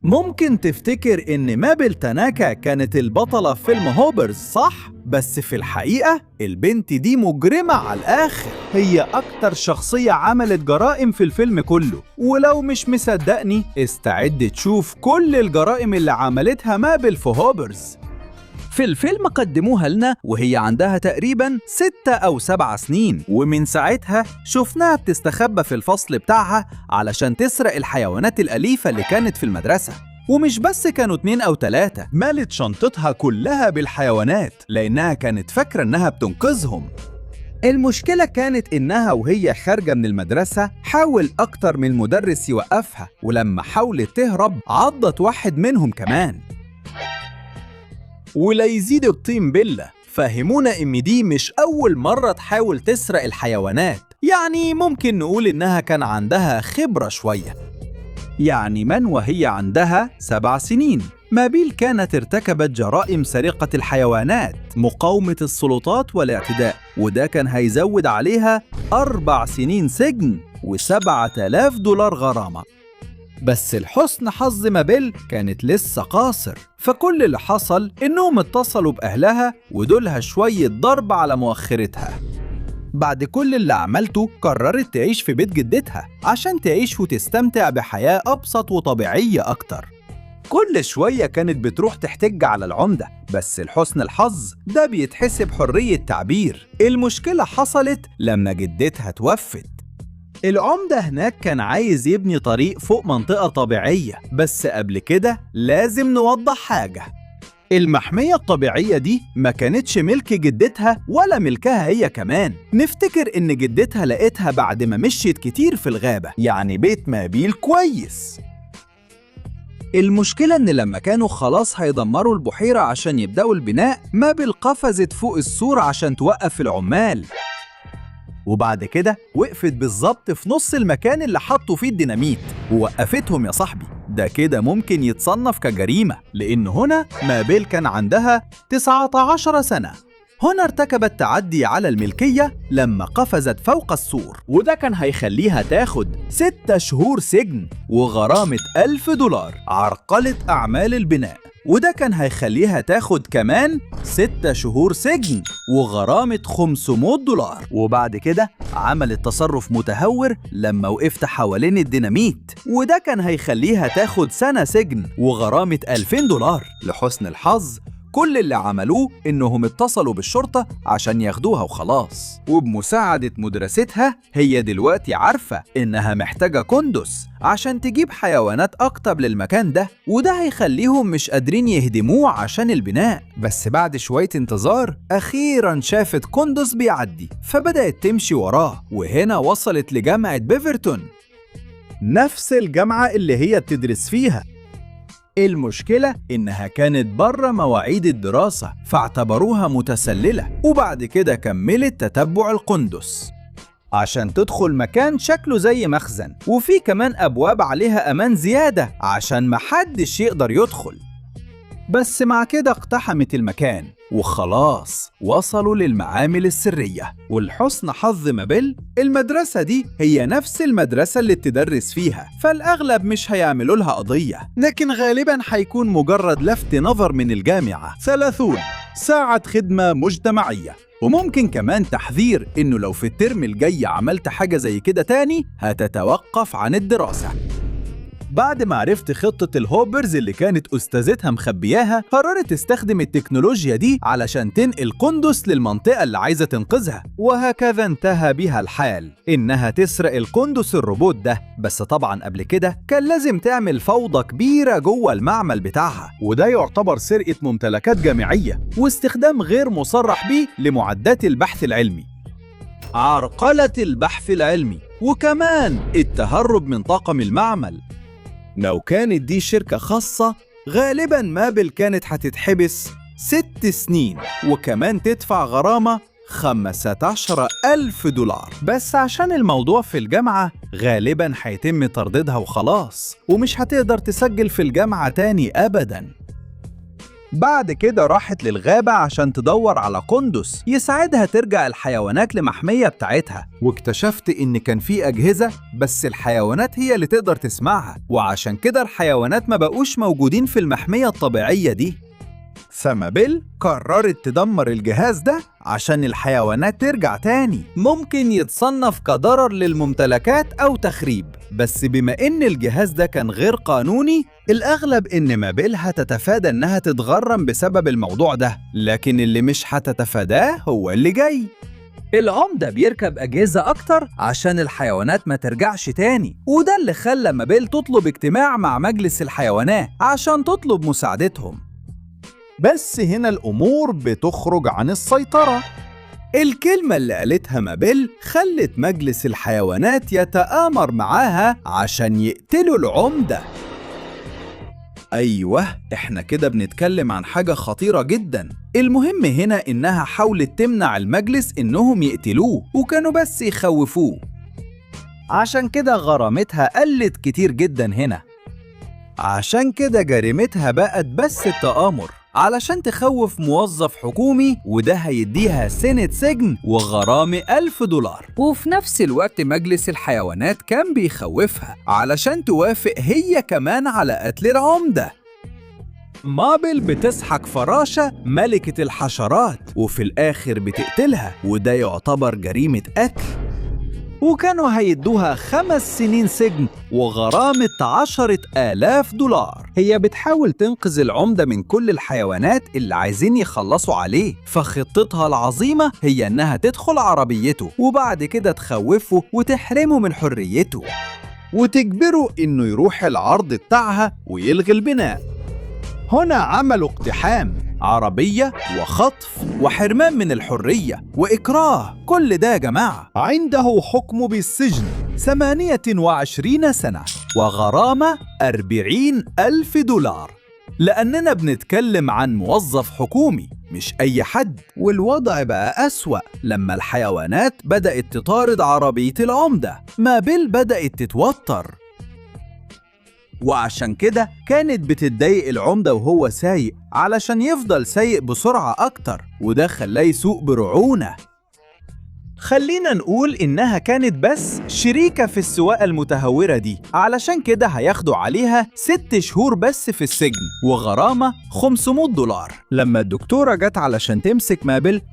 ممكن تفتكر إن مابل تاناكا كانت البطلة في فيلم هوبرز، صح؟ بس في الحقيقة البنت دي مجرمة على الآخر. هي أكتر شخصية عملت جرائم في الفيلم كله، ولو مش مصدقني استعد تشوف كل الجرائم اللي عملتها مابل في هوبرز. في الفيلم قدموها لنا وهي عندها تقريباً 6 أو 7 سنين، ومن ساعتها شفناها بتستخبى في الفصل بتاعها علشان تسرق الحيوانات الأليفة اللي كانت في المدرسة. ومش بس كانوا 2 أو 3، مالت شنطتها كلها بالحيوانات لأنها كانت فاكرة إنها بتنقذهم. المشكلة كانت إنها وهي خارجة من المدرسة حاول أكتر من مدرس يوقفها، ولما حاولت تهرب عضت واحد منهم كمان. ولا يزيد الطين بلة، فهمونا إن دي مش أول مرة تحاول تسرق الحيوانات، يعني ممكن نقول إنها كان عندها خبرة شوية. يعني من وهي عندها 7 سنين مابيل كانت ارتكبت جرائم سرقة الحيوانات، مقاومة السلطات والاعتداء، وده كان هيزود عليها 4 سنين سجن و7,000 دولار غرامة. بس لحسن حظ مابيل كانت لسه قاصر، فكل اللي حصل إنهم اتصلوا بأهلها ودولها شوية ضرب على مؤخرتها. بعد كل اللي عملته قررت تعيش في بيت جدتها عشان تعيش وتستمتع بحياة أبسط وطبيعية أكتر. كل شوية كانت بتروح تحتج على العمدة، بس لحسن الحظ ده بيتحسب حرية تعبير. المشكلة حصلت لما جدتها توفت. العمدة هناك كان عايز يبني طريق فوق منطقة طبيعية، بس قبل كده لازم نوضح حاجة. المحمية الطبيعية دي ما كانتش ملك جدتها ولا ملكها هي كمان. نفتكر إن جدتها لقيتها بعد ما مشيت كتير في الغابة، يعني بيت مابيل كويس. المشكلة إن لما كانوا خلاص هيدمروا البحيرة عشان يبدأوا البناء، مابيل قفزت فوق السور عشان توقف العمال، وبعد كده وقفت بالظبط في نص المكان اللي حطوا فيه الديناميت ووقفتهم. يا صاحبي ده كده ممكن يتصنف كجريمة، لأن هنا مابيل كان عندها 19 سنة. هنا ارتكبت تعدي على الملكية لما قفزت فوق السور، وده كان هيخليها تاخد 6 شهور سجن وغرامة 1000 دولار. عرقلت أعمال البناء، وده كان هيخليها تاخد كمان 6 شهور سجن وغرامة 500 دولار. وبعد كده عملت تصرف متهور لما وقفت حوالين الديناميت، وده كان هيخليها تاخد سنة سجن وغرامة 2000 دولار. لحسن الحظ كل اللي عملوه إنهم اتصلوا بالشرطة عشان ياخدوها وخلاص. وبمساعدة مدرستها هي دلوقتي عارفة إنها محتاجة كندس عشان تجيب حيوانات أكتر للمكان ده، وده هيخليهم مش قادرين يهدموه عشان البناء. بس بعد شوية انتظار أخيراً شافت كندس بيعدي، فبدأت تمشي وراه، وهنا وصلت لجامعة بيفرتون، نفس الجامعة اللي هي بتدرس فيها. المشكلة إنها كانت بره مواعيد الدراسة، فاعتبروها متسللة، وبعد كده كملت تتبع القندس عشان تدخل مكان شكله زي مخزن، وفي كمان أبواب عليها أمان زيادة عشان محدش يقدر يدخل. بس مع كده اقتحمت المكان وخلاص وصلوا للمعامل السرية. ولحسن حظ مابيل المدرسة دي هي نفس المدرسة اللي بتدرس فيها، فالأغلب مش هيعملوا لها قضية، لكن غالبا هيكون مجرد لفت نظر من الجامعة، 30 ساعة خدمة مجتمعية، وممكن كمان تحذير إنه لو في الترم الجاي عملت حاجة زي كده تاني هتتوقف عن الدراسة. بعد ما عرفت خطة الهوبرز اللي كانت أستاذتها مخبياها، قررت تستخدم التكنولوجيا دي علشان تنقل قندس للمنطقة اللي عايزة تنقذها، وهكذا انتهى بها الحال إنها تسرق القندس الروبوت ده. بس طبعا قبل كده كان لازم تعمل فوضى كبيرة جوه المعمل بتاعها، وده يعتبر سرقة ممتلكات جامعية واستخدام غير مصرح بيه لمعدات البحث العلمي، عرقلة البحث العلمي، وكمان التهرب من طاقم المعمل. لو كانت دي شركة خاصة غالباً مابل كانت هتتحبس 6 سنين وكمان تدفع غرامة 15,000 دولار. بس عشان الموضوع في الجامعة غالباً هيتم ترديدها وخلاص، ومش هتقدر تسجل في الجامعة تاني أبداً. بعد كده راحت للغابة عشان تدور على قندس يساعدها ترجع الحيوانات لمحمية بتاعتها، واكتشفت إن كان في أجهزة بس الحيوانات هي اللي تقدر تسمعها، وعشان كده الحيوانات ما بقوش موجودين في المحمية الطبيعية دي. فمابيل قررت تدمر الجهاز ده عشان الحيوانات ترجع تاني. ممكن يتصنف كضرر للممتلكات أو تخريب، بس بما إن الجهاز ده كان غير قانوني، الأغلب إن مابيل هتتفادى إنها تتغرم بسبب الموضوع ده، لكن اللي مش هتتفاداه هو اللي جاي. العمدة بيركب أجهزة أكتر عشان الحيوانات ما ترجعش تاني، وده اللي خلى مابيل تطلب اجتماع مع مجلس الحيوانات عشان تطلب مساعدتهم. بس هنا الأمور بتخرج عن السيطرة. الكلمة اللي قالتها مابيل خلت مجلس الحيوانات يتآمر معاها عشان يقتلوا العمدة. أيوة، إحنا كده بنتكلم عن حاجة خطيرة جدا. المهم هنا إنها حاولت تمنع المجلس إنهم يقتلوه، وكانوا بس يخوفوه. عشان كده غرامتها قلت كتير جدا هنا. عشان كده جريمتها بقت بس التآمر علشان تخوف موظف حكومي، وده هيديها سنة سجن وغرامة $1000. وفي نفس الوقت مجلس الحيوانات كان بيخوفها علشان توافق هي كمان على قتل العمدة. مابيل بتسحق فراشة ملكة الحشرات وفي الآخر بتقتلها، وده يعتبر جريمة قتل، وكانوا هيدوها 5 سنين سجن وغرامة $10,000. هي بتحاول تنقذ العمدة من كل الحيوانات اللي عايزين يخلصوا عليه، فخطتها العظيمة هي إنها تدخل عربيته وبعد كده تخوفه وتحرمه من حريته وتجبره إنه يروح العرض بتاعها ويلغي البناء. هنا عملوا اقتحام، عربية وخطف وحرمان من الحرية وإكراه، كل ده يا جماعة. عنده حكم بالسجن 28 سنة وغرامة $40,000، لأننا بنتكلم عن موظف حكومي مش أي حد. والوضع بقى أسوأ لما الحيوانات بدأت تطارد عربية العمدة. مابيل بدأت تتوتر، وعشان كده كانت بتضايق العمدة وهو سايق علشان يفضل سايق بسرعة أكتر، وده خلاه يسوق برعونة. خلينا نقول إنها كانت بس شريكة في السواقة المتهورة دي، علشان كده هياخدوا عليها 6 شهور بس في السجن وغرامة $500. لما الدكتورة جت علشان تمسك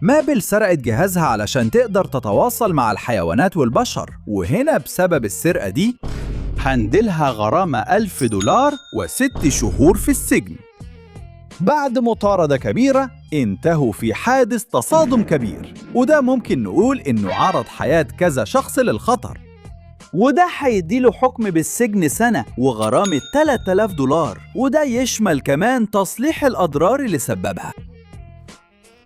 مابيل سرقت جهازها علشان تقدر تتواصل مع الحيوانات والبشر، وهنا بسبب السرقة دي هندلها غرامة $1000 و6 شهور في السجن. بعد مطاردة كبيرة انتهوا في حادث تصادم كبير، وده ممكن نقول إنه عرض حياة كذا شخص للخطر، وده هيديله حكم بالسجن سنة وغرامة $3000، وده يشمل كمان تصليح الأضرار اللي سببها.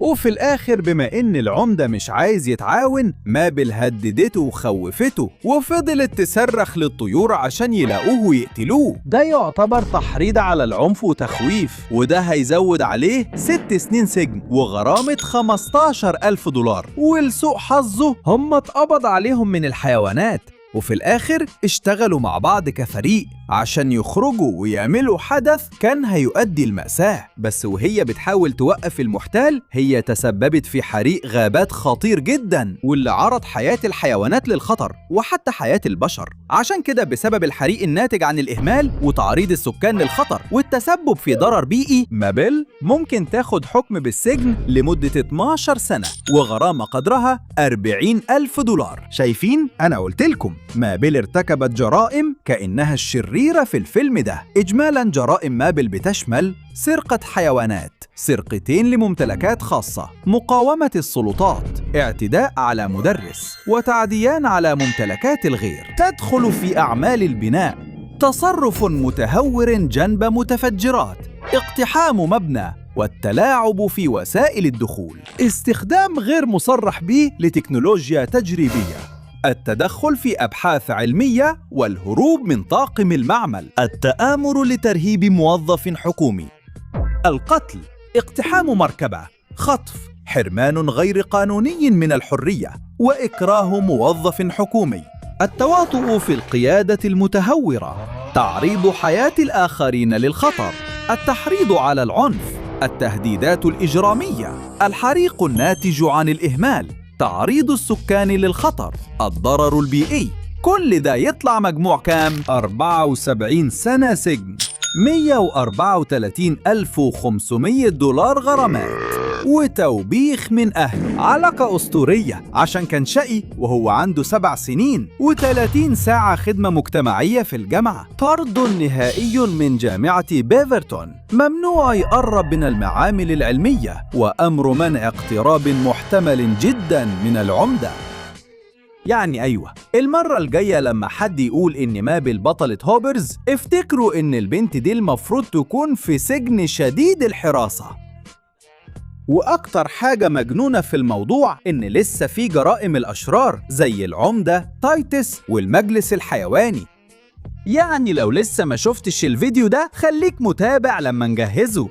وفي الآخر بما إن العمدة مش عايز يتعاون، مابيل هددته وخوفته وفضلت تصرخ للطيور عشان يلاقوه ويقتلوه. ده يعتبر تحريض على العنف وتخويف، وده هيزود عليه 6 سنين سجن وغرامة $15,000. ولسوء حظه هم اتقبض عليهم من الحيوانات، وفي الآخر اشتغلوا مع بعض كفريق عشان يخرجوا ويعملوا حدث كان هيؤدي المأساة. بس وهي بتحاول توقف المحتال، هي تسببت في حريق غابات خطير جدا، واللي عرض حياة الحيوانات للخطر وحتى حياة البشر. عشان كده بسبب الحريق الناتج عن الإهمال وتعريض السكان للخطر والتسبب في ضرر بيئي، مابيل ممكن تاخد حكم بالسجن لمدة 12 سنة وغرامة قدرها $40,000. شايفين؟ أنا قلتلكم مابيل ارتكبت جرائم كأنها الشريرة في الفيلم ده. إجمالاً جرائم مابيل بتشمل سرقة حيوانات، سرقتين لممتلكات خاصة، مقاومة السلطات، اعتداء على مدرس، وتعديان على ممتلكات الغير. تدخل في أعمال البناء، تصرف متهور جنب متفجرات، اقتحام مبنى، والتلاعب في وسائل الدخول، استخدام غير مصرح به لتكنولوجيا تجريبية، التدخل في أبحاث علمية، والهروب من طاقم المعمل، التآمر لترهيب موظف حكومي، القتل، اقتحام مركبة، خطف، حرمان غير قانوني من الحرية، وإكراه موظف حكومي، التواطؤ في القيادة المتهورة، تعريض حياة الآخرين للخطر، التحريض على العنف، التهديدات الإجرامية، الحريق الناتج عن الإهمال، تعريض السكان للخطر، الضرر البيئي. كل ده يطلع مجموع كام؟ 74 سنة سجن، 134,500 دولار غرامات، وتوبيخ من أهله. علاقة أسطورية عشان كان شقي وهو عنده 7 سنين، و30 ساعة خدمة مجتمعية في الجامعة. طرد نهائي من جامعة بيفرتون، ممنوع يقرب من المعامل العلمية، وأمر منع اقتراب محتمل جدا من العمدة. يعني أيوة، المرة الجاية لما حد يقول إن مابل بطلة هوبرز، افتكروا إن البنت دي المفروض تكون في سجن شديد الحراسة. وأكتر حاجة مجنونة في الموضوع إن لسه في جرائم الأشرار زي العمدة، تايتس، والمجلس الحيواني. يعني لو لسه ما شفتش الفيديو ده خليك متابع لما نجهزه.